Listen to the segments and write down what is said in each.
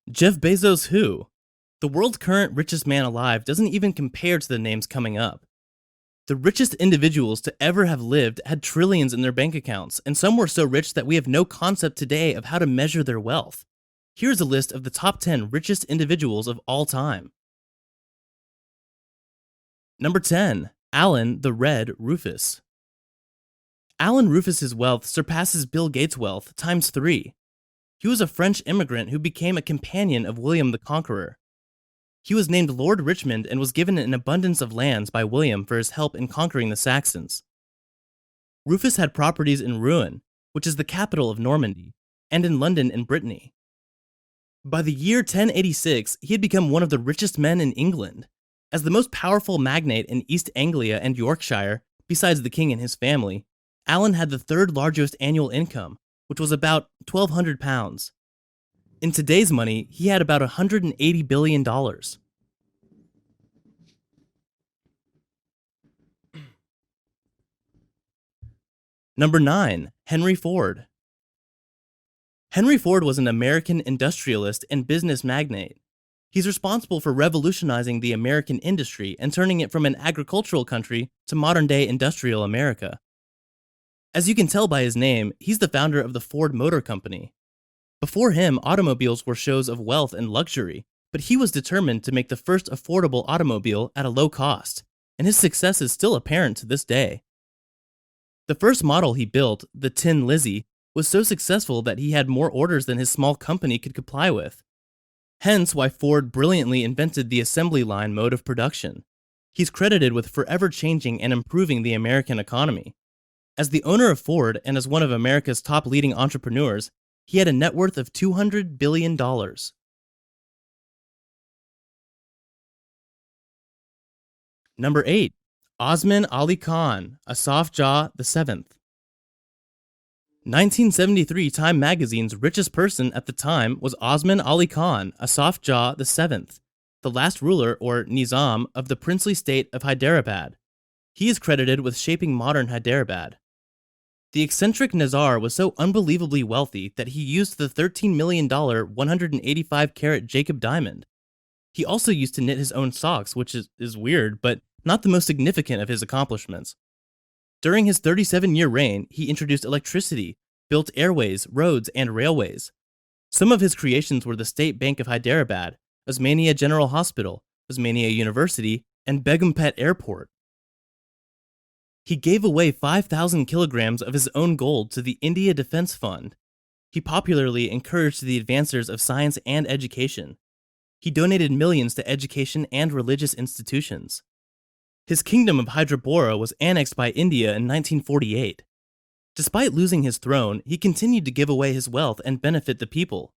Jeff Bezos who? The world's current richest man alive doesn't even compare to the names coming up. The richest individuals to ever have lived had trillions in their bank accounts, and some were so rich that we have no concept today of how to measure their wealth. Here's a list of the top 10 richest individuals of all time. Number 10. Allen the Red Rufus. Allen Rufus's wealth surpasses Bill Gates' wealth times 3. He was a French immigrant who became a companion of William the Conqueror. He was named Lord Richmond and was given an abundance of lands by William for his help in conquering the Saxons. Rufus had properties in Rouen, which is the capital of Normandy, and in London and Brittany. By the year 1086, he had become one of the richest men in England. As the most powerful magnate in East Anglia and Yorkshire, besides the king and his family, Allen had the third largest annual income, which was about £1,200. In today's money, he had about $180 billion. Number 9. Henry Ford. Henry Ford was an American industrialist and business magnate. He's responsible for revolutionizing the American industry and turning it from an agricultural country to modern-day industrial America. As you can tell by his name, he's the founder of the Ford Motor Company. Before him, automobiles were shows of wealth and luxury, but he was determined to make the first affordable automobile at a low cost, and his success is still apparent to this day. The first model he built, the Tin Lizzie, was so successful that he had more orders than his small company could comply with. Hence why Ford brilliantly invented the assembly line mode of production. He's credited with forever changing and improving the American economy. As the owner of Ford and as one of America's top leading entrepreneurs, he had a net worth of $200 billion. Number 8. Osman Ali Khan, a soft jaw the 7th. 1973 Time magazine's richest person at the time was Osman Ali Khan, a soft jaw the 7th, the last ruler or Nizam of the princely state of Hyderabad. He is credited with shaping modern Hyderabad. The eccentric Nizar was so unbelievably wealthy that he used the $13 million 185-carat Jacob diamond. He also used to knit his own socks, which is weird, but not the most significant of his accomplishments. During his 37-year reign, he introduced electricity, built airways, roads, and railways. Some of his creations were the State Bank of Hyderabad, Osmania General Hospital, Osmania University, and Begumpet Airport. He gave away 5,000 kilograms of his own gold to the India Defense Fund. He popularly encouraged the advancers of science and education. He donated millions to education and religious institutions. His kingdom of Hyderabad was annexed by India in 1948. Despite losing his throne, he continued to give away his wealth and benefit the people.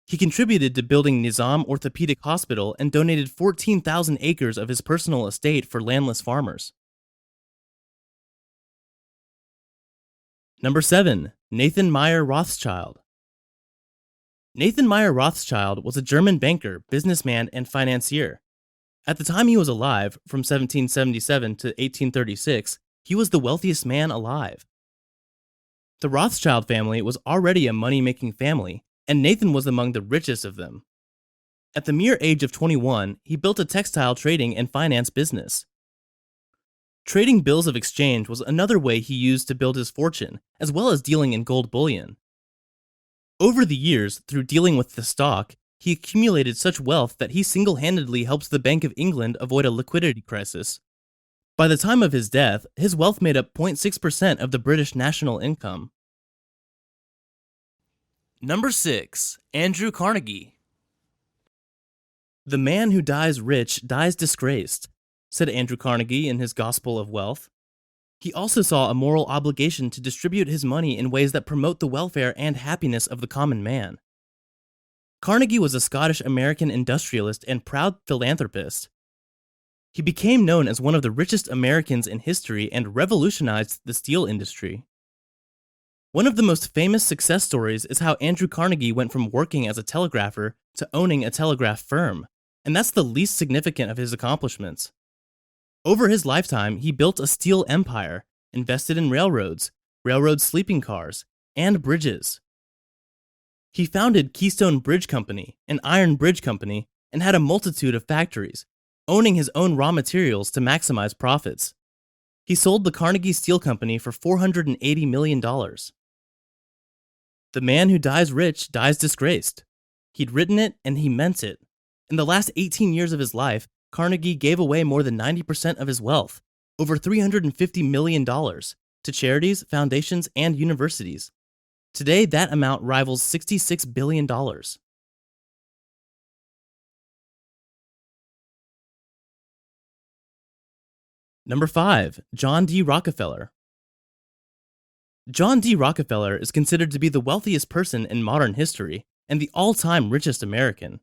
He contributed to building Nizam Orthopedic Hospital and donated 14,000 acres of his personal estate for landless farmers. Number 7. Nathan Meyer Rothschild. Nathan Meyer Rothschild was a German banker, businessman, and financier. At the time he was alive, from 1777 to 1836, he was the wealthiest man alive. The Rothschild family was already a money-making family, and Nathan was among the richest of them. At the mere age of 21, he built a textile trading and finance business. Trading bills of exchange was another way he used to build his fortune, as well as dealing in gold bullion. Over the years, through dealing with the stock, he accumulated such wealth that he single-handedly helped the Bank of England avoid a liquidity crisis. By the time of his death, his wealth made up 0.6% of the British national income. Number 6. Andrew Carnegie. The man who dies rich dies disgraced, said Andrew Carnegie in his Gospel of Wealth. He also saw a moral obligation to distribute his money in ways that promote the welfare and happiness of the common man. Carnegie was a Scottish-American industrialist and proud philanthropist. He became known as one of the richest Americans in history and revolutionized the steel industry. One of the most famous success stories is how Andrew Carnegie went from working as a telegrapher to owning a telegraph firm, and that's the least significant of his accomplishments. Over his lifetime, he built a steel empire, invested in railroads, railroad sleeping cars, and bridges. He founded Keystone Bridge Company, an iron bridge company, and had a multitude of factories, owning his own raw materials to maximize profits. He sold the Carnegie Steel Company for $480 million. The man who dies rich dies disgraced. He'd written it and he meant it. In the last 18 years of his life, Carnegie gave away more than 90% of his wealth, over $350 million, to charities, foundations, and universities. Today, that amount rivals $66 billion. Number 5. John D. Rockefeller. John D. Rockefeller is considered to be the wealthiest person in modern history and the all-time richest American.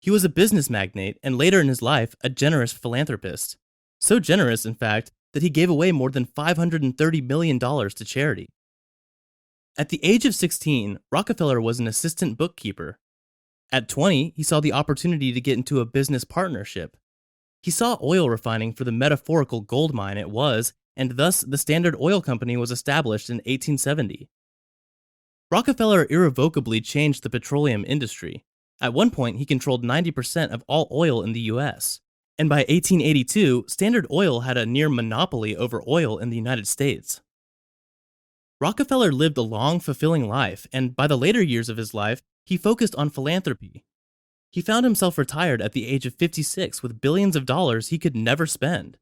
He was a business magnate and later in his life a generous philanthropist. So generous, in fact, that he gave away more than $530 million to charity. At the age of 16, Rockefeller was an assistant bookkeeper. At 20, he saw the opportunity to get into a business partnership. He saw oil refining for the metaphorical gold mine it was, and thus the Standard Oil Company was established in 1870. Rockefeller irrevocably changed the petroleum industry. At one point, he controlled 90% of all oil in the US. And by 1882, Standard Oil had a near monopoly over oil in the United States. Rockefeller lived a long, fulfilling life, and by the later years of his life, he focused on philanthropy. He found himself retired at the age of 56 with billions of dollars he could never spend.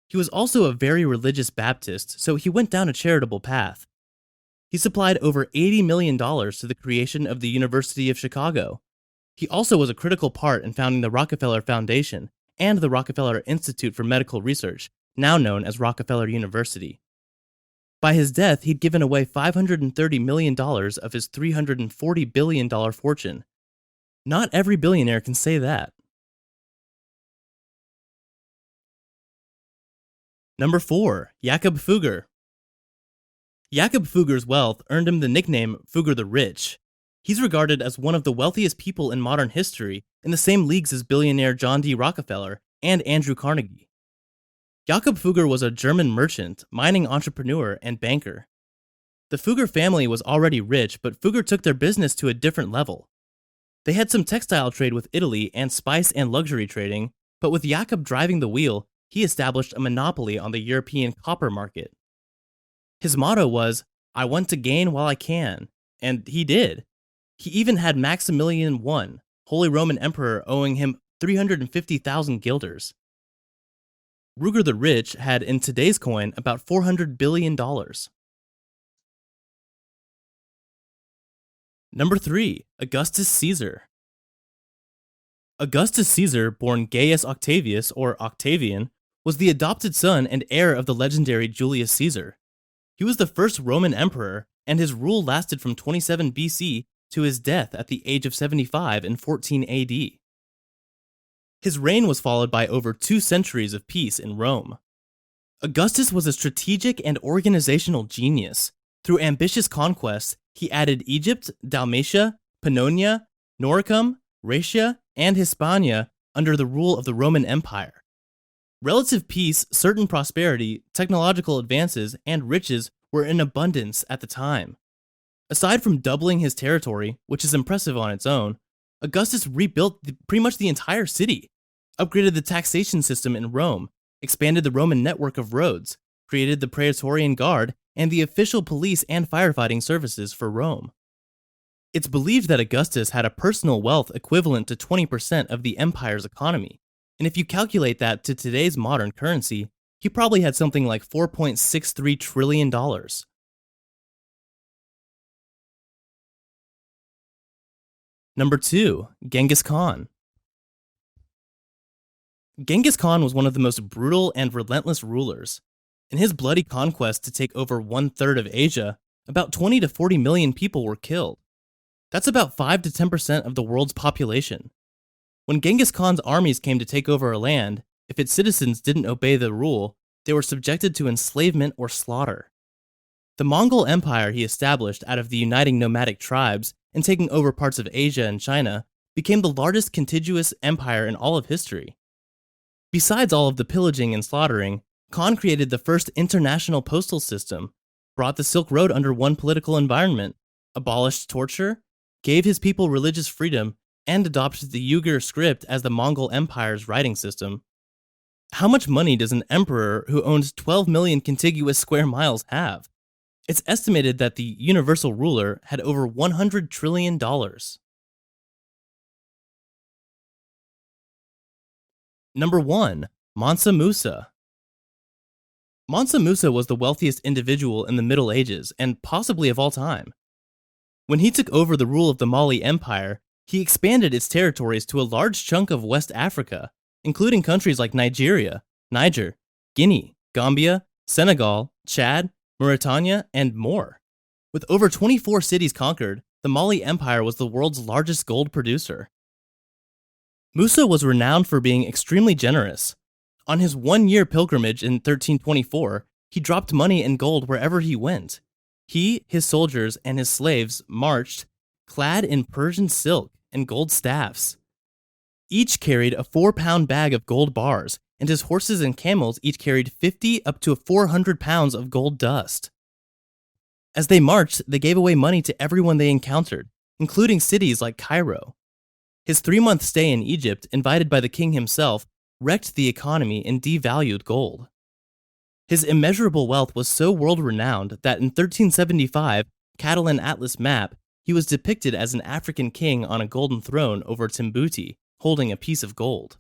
He was also a very religious Baptist, so he went down a charitable path. He supplied over $80 million to the creation of the University of Chicago. He also was a critical part in founding the Rockefeller Foundation and the Rockefeller Institute for Medical Research, now known as Rockefeller University. By his death, he'd given away $530 million of his $340 billion fortune. Not every billionaire can say that. Number 4. Jakob Fugger. Jakob Fugger's wealth earned him the nickname Fugger the Rich. He's regarded as one of the wealthiest people in modern history, in the same leagues as billionaire John D. Rockefeller and Andrew Carnegie. Jakob Fugger was a German merchant, mining entrepreneur, and banker. The Fugger family was already rich, but Fugger took their business to a different level. They had some textile trade with Italy and spice and luxury trading, but with Jakob driving the wheel, he established a monopoly on the European copper market. His motto was, "I want to gain while I can," and he did. He even had Maximilian I, Holy Roman Emperor, owing him 350,000 guilders. Fugger the Rich had, in today's coin, about $400 billion. Number 3. Augustus Caesar. Augustus Caesar, born Gaius Octavius or Octavian, was the adopted son and heir of the legendary Julius Caesar. He was the first Roman emperor, and his rule lasted from 27 BC to his death at the age of 75 in 14 AD. His reign was followed by over 2 centuries of peace in Rome. Augustus was a strategic and organizational genius. Through ambitious conquests, he added Egypt, Dalmatia, Pannonia, Noricum, Raetia, and Hispania under the rule of the Roman Empire. Relative peace, certain prosperity, technological advances, and riches were in abundance at the time. Aside from doubling his territory, which is impressive on its own, Augustus rebuilt pretty much the entire city, upgraded the taxation system in Rome, expanded the Roman network of roads, created the Praetorian Guard, and the official police and firefighting services for Rome. It's believed that Augustus had a personal wealth equivalent to 20% of the empire's economy, and if you calculate that to today's modern currency, he probably had something like $4.63 trillion. Number 2. Genghis Khan. Genghis Khan was one of the most brutal and relentless rulers. In his bloody conquest to take over 1/3 of Asia, about 20 to 40 million people were killed. That's about 5 to 10% of the world's population. When Genghis Khan's armies came to take over a land, if its citizens didn't obey the rule, they were subjected to enslavement or slaughter. The Mongol Empire he established out of the uniting nomadic tribes and taking over parts of Asia and China became the largest contiguous empire in all of history. Besides all of the pillaging and slaughtering, Khan created the first international postal system, brought the Silk Road under one political environment, abolished torture, gave his people religious freedom, and adopted the Uyghur script as the Mongol Empire's writing system. How much money does an emperor who owns 12 million contiguous square miles have? It's estimated that the universal ruler had over $100 trillion. Number 1. Mansa Musa. Mansa Musa was the wealthiest individual in the Middle Ages and possibly of all time. When he took over the rule of the Mali Empire, he expanded its territories to a large chunk of West Africa, including countries like Nigeria, Niger, Guinea, Gambia, Senegal, Chad, Mauritania, and more. With over 24 cities conquered, the Mali Empire was the world's largest gold producer. Musa was renowned for being extremely generous. On his one-year pilgrimage in 1324, he dropped money and gold wherever he went. He, his soldiers, and his slaves marched, clad in Persian silk and gold staffs. Each carried a 4-pound bag of gold bars, and his horses and camels each carried 50 up to 400 pounds of gold dust. As they marched, they gave away money to everyone they encountered, including cities like Cairo. His 3-month stay in Egypt, invited by the king himself, wrecked the economy and devalued gold. His immeasurable wealth was so world-renowned that in 1375, Catalan Atlas map, he was depicted as an African king on a golden throne over Timbuktu, holding a piece of gold.